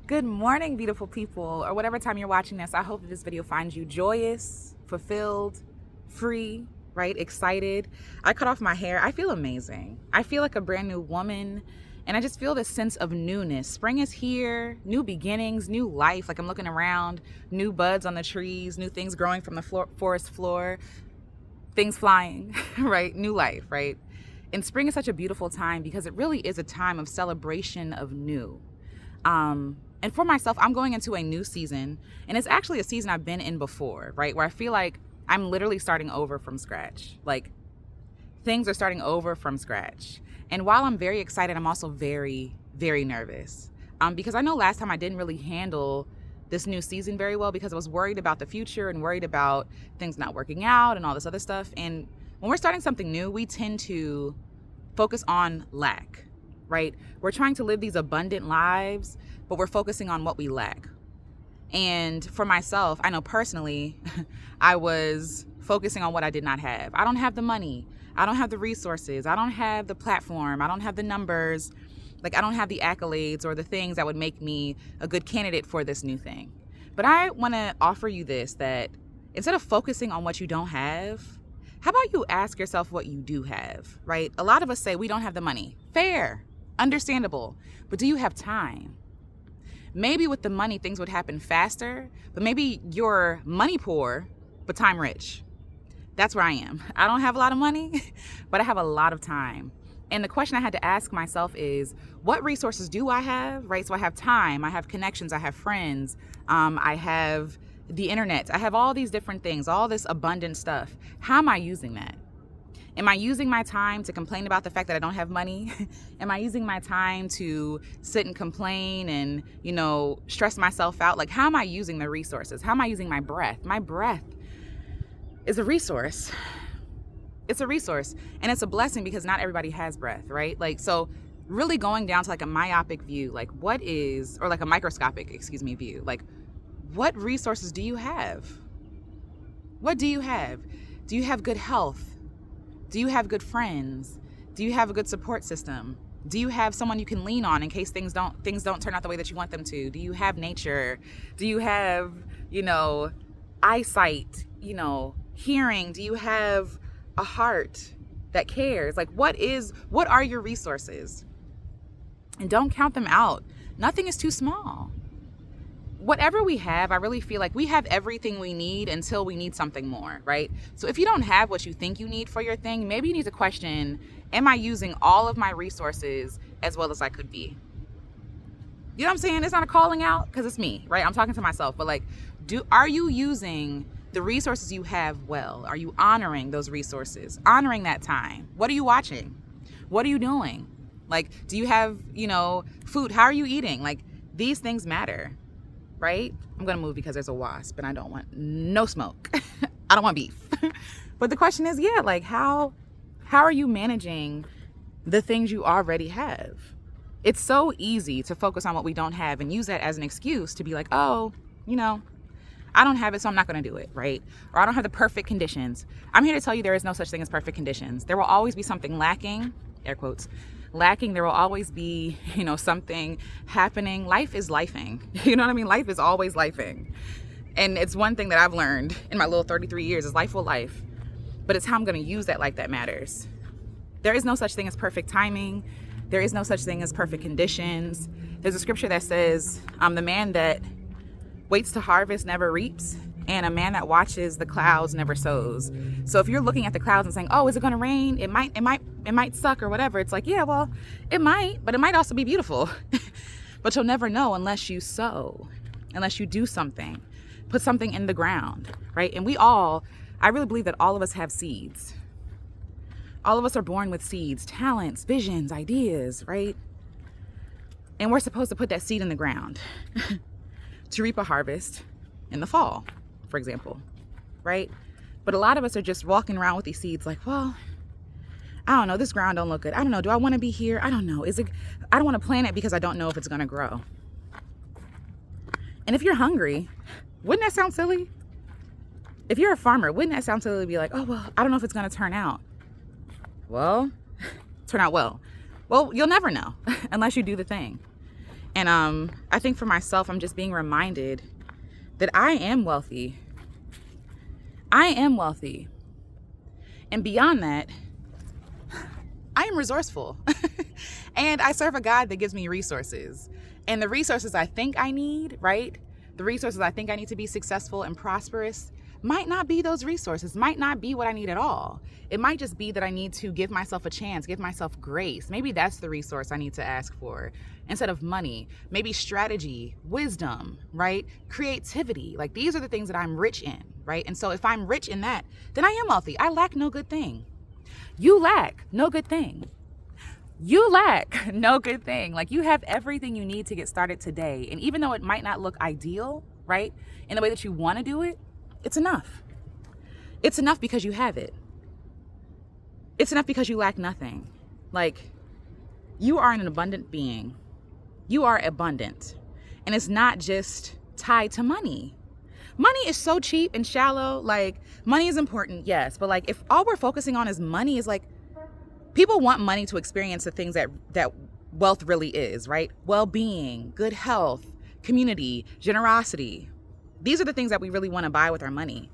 Good morning, beautiful people, or whatever time you're watching this. I hope that this video finds you joyous, fulfilled, free, right? Excited. I cut off my hair. I feel amazing. I feel like a brand new woman, and I just feel this sense of newness. Spring is here, new beginnings, new life. Like I'm looking around, new buds on the trees, new things growing from the forest floor, things flying, right? New life, right? And spring is such a beautiful time because it really is a time of celebration of new. And for myself, I'm going into a new season, and it's actually a season I've been in before, right? Where I feel like I'm literally starting over from scratch. Like things are starting over from scratch. And while I'm very excited, I'm also very, very nervous. Because I know last time I didn't really handle this new season very well because I was worried about the future and worried about things not working out and all this other stuff. And when we're starting something new, we tend to focus on lack, right? We're trying to live these abundant lives, but we're focusing on what we lack. And for myself, I know personally, I was focusing on what I did not have. I don't have the money. I don't have the resources. I don't have the platform. I don't have the numbers. Like I don't have the accolades or the things that would make me a good candidate for this new thing. But I want to offer you this, that instead of focusing on what you don't have, how about you ask yourself what you do have, right? A lot of us say we don't have the money. Fair, understandable. But do you have time? Maybe with the money, things would happen faster, but maybe you're money poor, but time rich. That's where I am. I don't have a lot of money, but I have a lot of time. And the question I had to ask myself is, what resources do I have, right? So I have time, I have connections, I have friends, I have the internet, I have all these different things, all this abundant stuff. How am I using that? Am I using my time to complain about the fact that I don't have money? Am I using my time to sit and complain and, stress myself out? Like, how am I using the resources? How am I using my breath? My breath is a resource. It's a resource. And it's a blessing because not everybody has breath, right? Like, so really going down to like a myopic view, like or like a microscopic, view. Like, what resources do you have? What do you have? Do you have good health? Do you have good friends? Do you have a good support system? Do you have someone you can lean on in case things don't turn out the way that you want them to? Do you have nature? Do you have, eyesight, hearing? Do you have a heart that cares? Like what are your resources? And don't count them out. Nothing is too small. Whatever we have, I really feel like we have everything we need until we need something more, right? So if you don't have what you think you need for your thing, maybe you need to question, am I using all of my resources as well as I could be? You know what I'm saying? It's not a calling out because it's me, right? I'm talking to myself, but like, are you using the resources you have well? Are you honoring those resources? Honoring that time? What are you watching? What are you doing? Like, do you have, food? How are you eating? Like, these things matter. Right? I'm going to move because there's a wasp and I don't want no smoke. I don't want beef. But the question is, like how are you managing the things you already have? It's so easy to focus on what we don't have and use that as an excuse to be like, oh, I don't have it, so I'm not going to do it, right? Or I don't have the perfect conditions. I'm here to tell you there is no such thing as perfect conditions. There will always be something lacking, air quotes, lacking. There will always be, something happening. Life is lifing. You know what I mean? Life is always lifing. And it's one thing that I've learned in my little 33 years is life will life. But it's how I'm going to use that life that matters. There is no such thing as perfect timing. There is no such thing as perfect conditions. There's a scripture that says, the man that waits to harvest never reaps, and a man that watches the clouds never sows. So if you're looking at the clouds and saying, oh, is it going to rain? It might suck or whatever. It's like, yeah, well, it might, but it might also be beautiful. But you'll never know unless you sow, unless you do something, put something in the ground, right? And I really believe that all of us have seeds. All of us are born with seeds, talents, visions, ideas, right? And we're supposed to put that seed in the ground to reap a harvest in the fall, for example, right? But a lot of us are just walking around with these seeds like, well, I don't know, this ground don't look good. I don't know, do I want to be here? I don't know. I don't want to plant it because I don't know if it's going to grow. And if you're hungry, wouldn't that sound silly? If you're a farmer, wouldn't that sound silly to be like, oh, well, I don't know if it's going to turn out. Well, turn out well. Well, you'll never know unless you do the thing. And I think for myself, I'm just being reminded that I am wealthy. I am wealthy. And beyond that, I am resourceful. And I serve a God that gives me resources. And the resources I think I need, right? The resources I think I need to be successful and prosperous might not be those resources, might not be what I need at all. It might just be that I need to give myself a chance, give myself grace. Maybe that's the resource I need to ask for instead of money. Maybe strategy, wisdom, right? Creativity. Like, these are the things that I'm rich in, right? And so if I'm rich in that, then I am wealthy. I lack no good thing. You lack no good thing. You lack no good thing. Like, you have everything you need to get started today. And even though it might not look ideal, right, in the way that you want to do it, it's enough. It's enough because you have it. It's enough because you lack nothing. Like, you are an abundant being. You are abundant. And it's not just tied to money. Money is so cheap and shallow. Like, money is important, yes. But like, if all we're focusing on is money, is like, people want money to experience the things that wealth really is, right? Well-being, good health, community, generosity. These are the things that we really want to buy with our money.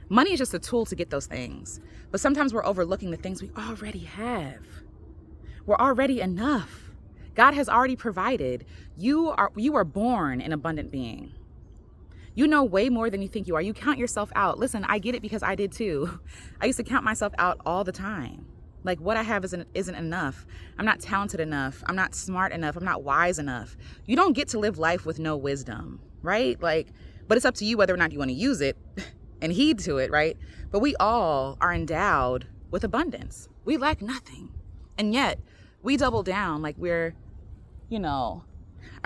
Money is just a tool to get those things. But sometimes we're overlooking the things we already have. We're already enough. God has already provided. You are born an abundant being. You know way more than you think you are. You count yourself out. Listen, I get it because I did too. I used to count myself out all the time. Like, what I have isn't enough. I'm not talented enough. I'm not smart enough. I'm not wise enough. You don't get to live life with no wisdom, right? Like, but it's up to you whether or not you want to use it and heed to it, right? But we all are endowed with abundance. We lack nothing. And yet we double down like we're, I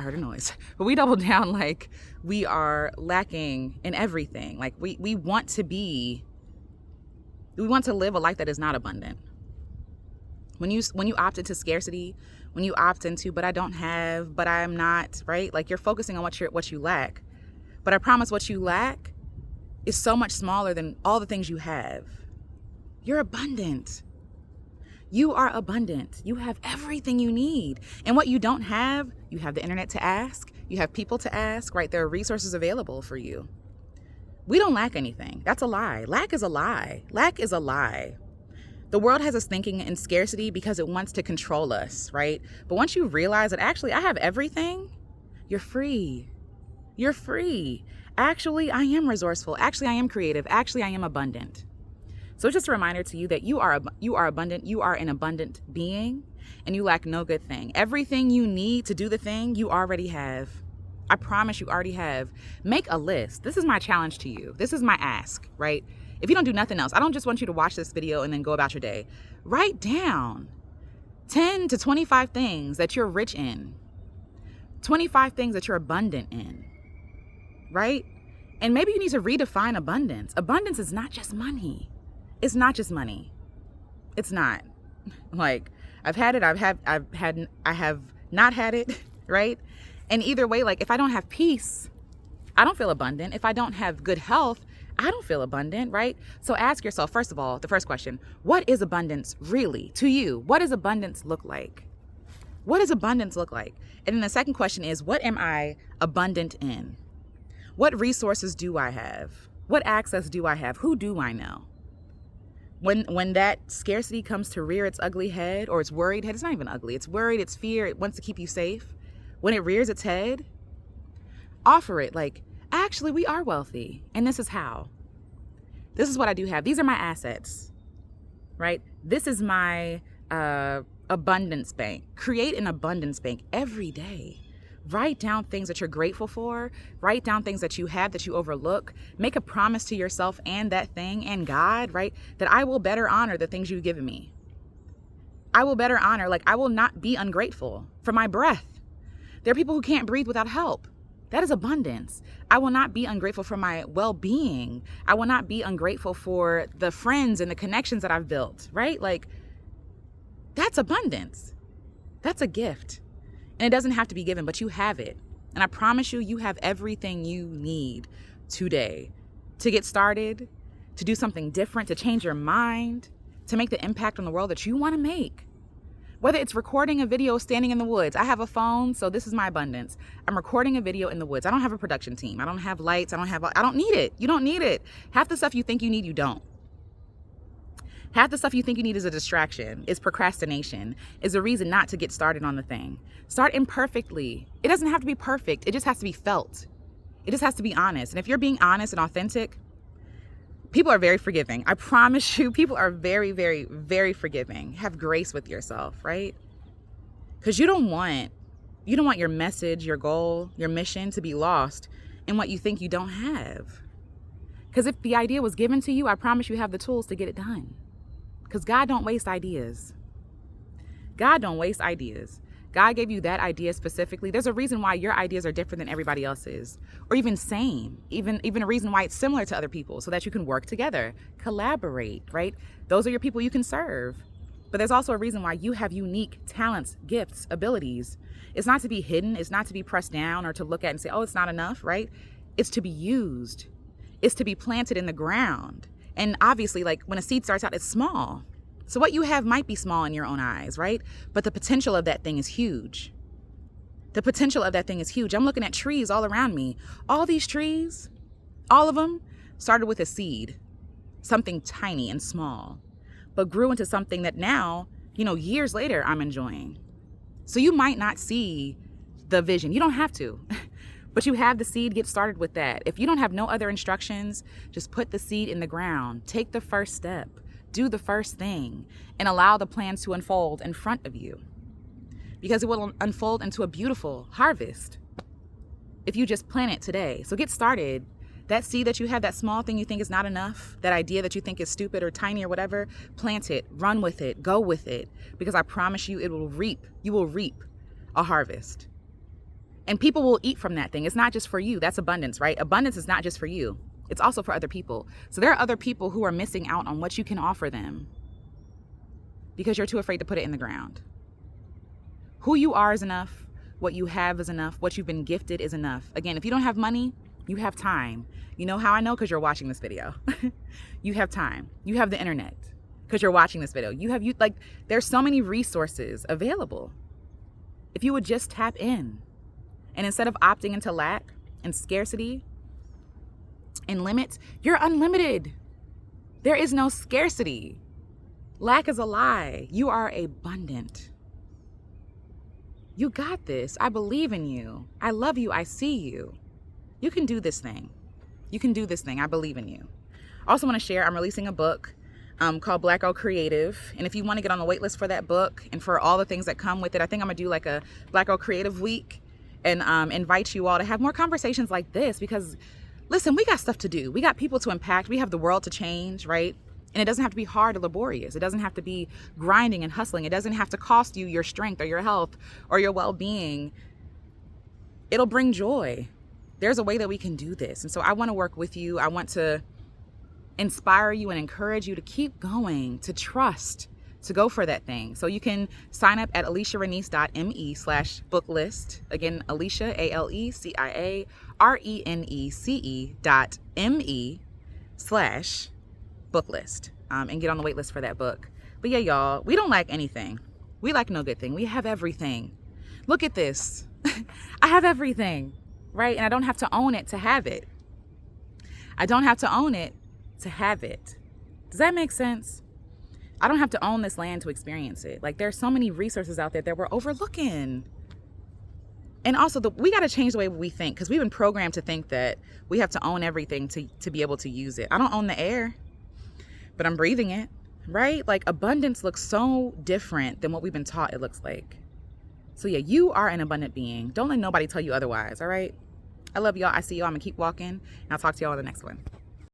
heard a noise, but we double down like we are lacking in everything. Like, we want to live a life that is not abundant. When you opt into scarcity, when you opt into, but I don't have, but I am not, right? Like, you're focusing on what you lack. But I promise what you lack is so much smaller than all the things you have. You're abundant. You are abundant. You have everything you need. And what you don't have, you have the internet to ask. You have people to ask, right? There are resources available for you. We don't lack anything. That's a lie. Lack is a lie. Lack is a lie. The world has us thinking in scarcity because it wants to control us, right? But once you realize that actually I have everything, you're free. You're free. Actually, I am resourceful. Actually, I am creative. Actually, I am abundant. So it's just a reminder to you that you are abundant. You are an abundant being, and you lack no good thing. Everything you need to do the thing, you already have. I promise you already have. Make a list. This is my challenge to you. This is my ask, right? If you don't do nothing else, I don't just want you to watch this video and then go about your day. Write down 10 to 25 things that you're rich in, 25 things that you're abundant in, right? And maybe you need to redefine abundance. Abundance is not just money. It's not just money. It's not. Like, I've had it, I have not had it, right? And either way, like, if I don't have peace, I don't feel abundant. If I don't have good health, I don't feel abundant, right? So ask yourself, first of all, the first question, what is abundance really to you? What does abundance look like? What does abundance look like? And then the second question is, what am I abundant in? What resources do I have? What access do I have? Who do I know? When that scarcity comes to rear its ugly head, or its worried head, it's not even ugly, it's worried, it's fear, it wants to keep you safe. When it rears its head, offer it like, actually, we are wealthy, and this is how. This is what I do have. These are my assets, right? This is my abundance bank. Create an abundance bank every day. Write down things that you're grateful for. Write down things that you have that you overlook. Make a promise to yourself and that thing and God, right? That I will better honor the things you've given me. I will better honor, like, I will not be ungrateful for my breath. There are people who can't breathe without help. That is abundance. I will not be ungrateful for my well-being. I will not be ungrateful for the friends and the connections that I've built, right? Like, that's abundance. That's a gift. And it doesn't have to be given, but you have it. And I promise you, you have everything you need today to get started, to do something different, to change your mind, to make the impact on the world that you want to make. Whether it's recording a video standing in the woods. I have a phone, so this is my abundance. I'm recording a video in the woods. I don't have a production team. I don't have lights. I don't need it. You don't need it. Half the stuff you think you need, you don't. Half the stuff you think you need is a distraction, is procrastination, is a reason not to get started on the thing. Start imperfectly. It doesn't have to be perfect. It just has to be felt. It just has to be honest. And if you're being honest and authentic, people are very forgiving. I promise you, people are very, very, very forgiving. Have grace with yourself, right? Because you don't want your message, your goal, your mission to be lost in what you think you don't have. Because if the idea was given to you, I promise you have the tools to get it done. Because God don't waste ideas. God don't waste ideas. God gave you that idea specifically. There's a reason why your ideas are different than everybody else's, or even same, even a reason why it's similar to other people, so that you can work together, collaborate, right? Those are your people you can serve. But there's also a reason why you have unique talents, gifts, abilities. It's not to be hidden. It's not to be pressed down or to look at and say, oh, it's not enough, right? It's to be used. It's to be planted in the ground. And obviously, like when a seed starts out, it's small. So what you have might be small in your own eyes, right? But the potential of that thing is huge. The potential of that thing is huge. I'm looking at trees all around me. All these trees, all of them started with a seed, something tiny and small, but grew into something that now, years later, I'm enjoying. So you might not see the vision. You don't have to. But you have the seed, get started with that. If you don't have no other instructions, just put the seed in the ground. Take the first step. Do the first thing and allow the plans to unfold in front of you. Because it will unfold into a beautiful harvest if you just plant it today. So get started. That seed that you have, that small thing you think is not enough, that idea that you think is stupid or tiny or whatever, plant it, run with it, go with it. Because I promise you, you will reap a harvest. And people will eat from that thing. It's not just for you. That's abundance, right? Abundance is not just for you. It's also for other people. So there are other people who are missing out on what you can offer them because you're too afraid to put it in the ground. Who you are is enough. What you have is enough. What you've been gifted is enough. Again, if you don't have money, you have time. You know how I know? Because you're watching this video. You have time. You have the internet because you're watching this video. There's so many resources available. If you would just tap in. And instead of opting into lack and scarcity and limits, you're unlimited. There is no scarcity. Lack is a lie. You are abundant. You got this. I believe in you. I love you. I see you. You can do this thing. You can do this thing. I believe in you. I also want to share, I'm releasing a book called Black Girl Creative. And if you want to get on the wait list for that book and for all the things that come with it, I think I'm going to do like a Black Girl Creative Week and invite you all to have more conversations like this because, listen, we got stuff to do. We got people to impact. We have the world to change, right? And it doesn't have to be hard or laborious. It doesn't have to be grinding and hustling. It doesn't have to cost you your strength or your health or your well-being. It'll bring joy. There's a way that we can do this. And so I want to work with you. I want to inspire you and encourage you to keep going, to trust, to go for that thing. So you can sign up at aleciarenece.me/booklist. Again, Alicia, ALECIARENECE.me/booklist. And get on the wait list for that book. But yeah, y'all, we don't lack anything. We lack no good thing. We have everything. Look at this. I have everything, right? And I don't have to own it to have it. I don't have to own it to have it. Does that make sense? I don't have to own this land to experience it. Like, there's so many resources out there that we're overlooking. And also, we got to change the way we think because we've been programmed to think that we have to own everything to be able to use it. I don't own the air, but I'm breathing it, right? Like, abundance looks so different than what we've been taught it looks like. So yeah, you are an abundant being. Don't let nobody tell you otherwise, all right? I love y'all. I see y'all. I'm going to keep walking, and I'll talk to y'all in the next one.